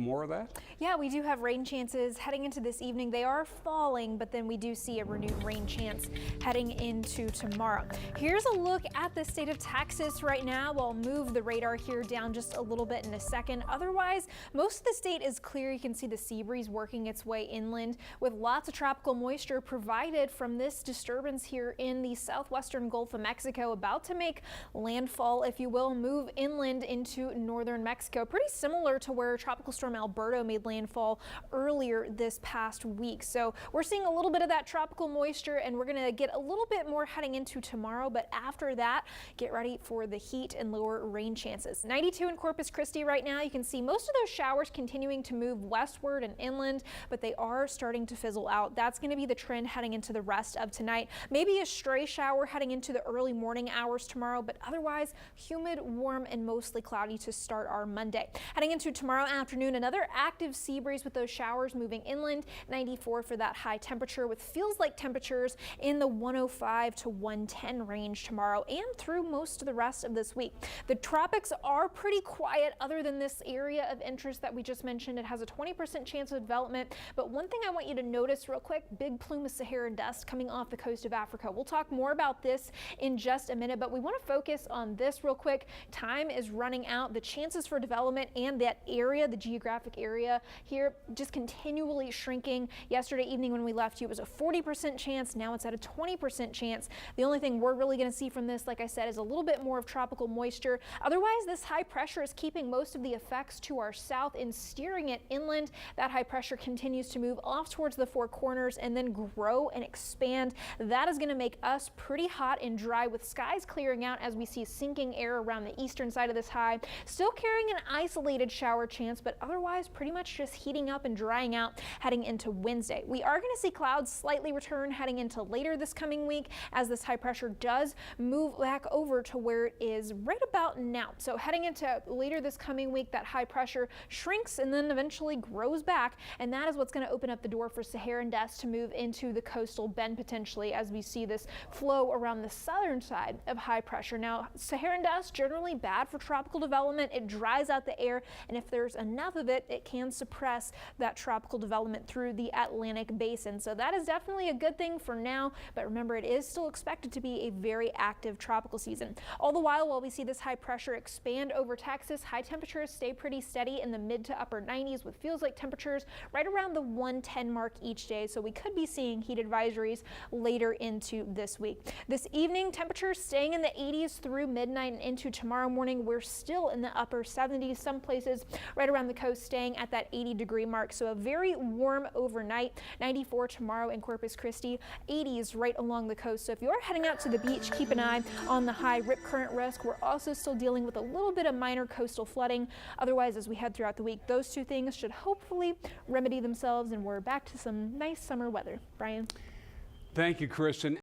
More of that? Yeah, we do have rain chances heading into this evening. They are falling, but then we do see a renewed rain chance heading into tomorrow. Here's a look at the state of Texas right now. I'll move the radar here down just a little bit in a second. Otherwise, most of the state is clear. You can see the sea breeze working its way inland with lots of tropical moisture provided from this disturbance here in the southwestern Gulf of Mexico, about to make landfall, if you will, move inland into northern Mexico. Pretty similar to where Tropical Storm Alberto made landfall earlier this past week. So we're seeing a little bit of that tropical moisture, and we're going to get a little bit more heading into tomorrow. But after that, get ready for the heat and lower rain chances. 92 in Corpus Christi right now. You can see most of those showers continuing to move westward and inland, but they are starting to fizzle out. That's going to be the trend heading into the rest of tonight. Maybe a stray shower heading into the early morning hours tomorrow, but otherwise humid, warm, and mostly cloudy to start our Monday. Heading into tomorrow afternoon, another active sea breeze with those showers moving inland. 94 for that high temperature, with feels like temperatures in the 105 to 110 range tomorrow and through most of the rest of this week. The tropics are pretty quiet other than this area of interest that we just mentioned. It has a 20% chance of development, but one thing I want you to notice real quick, big plume of Saharan dust coming off the coast of Africa. We'll talk more about this in just a minute, but we want to focus on this real quick. Time is running out. The chances for development and that area, the geographic area here, just continually shrinking. Yesterday evening when we left you, it was a 40% chance. Now it's at a 20% chance. The only thing we're really going to see from this, like I said, is a little bit more of tropical moisture. Otherwise, this high pressure is keeping most of the effects to our south and steering it inland. That high pressure continues to move off towards the Four Corners and then grow and expand. That is going to make us pretty hot and dry, with skies clearing out as we see sinking air around the eastern side of this high. Still carrying an isolated shower chance, but otherwise pretty much just heating up and drying out heading into Wednesday. We are going to see clouds slightly return heading into later this coming week as this high pressure does move back over to where it is right about now. So heading into later this coming week, that high pressure shrinks and then eventually grows back, and that is what's going to open up the door for Saharan dust to move into the coastal bend potentially as we see this flow around the southern side of high pressure. Now, Saharan dust generally bad for tropical development. It dries out the air, and if there's enough of it, it can suppress that tropical development through the Atlantic basin. So that is definitely a good thing for now, but remember, it is still expected to be a very active tropical season. All the while we see this high pressure expand over Texas, high temperatures stay pretty steady in the mid to upper 90s with feels like temperatures right around the 110 mark each day. So we could be seeing heat advisories later into this week. This evening, temperatures staying in the 80s through midnight and into tomorrow morning. We're still in the upper 70s, some places right around the coast staying at that 80-degree mark. So a very warm overnight. 94 tomorrow in Corpus Christi, 80s right along the coast. So if you are heading out to the beach, keep an eye on the high rip current risk. We're also still dealing with a little bit of minor coastal flooding. Otherwise, as we head throughout the week, those two things should hopefully remedy themselves and we're back to some nice summer weather. Brian. Thank you, Kristen.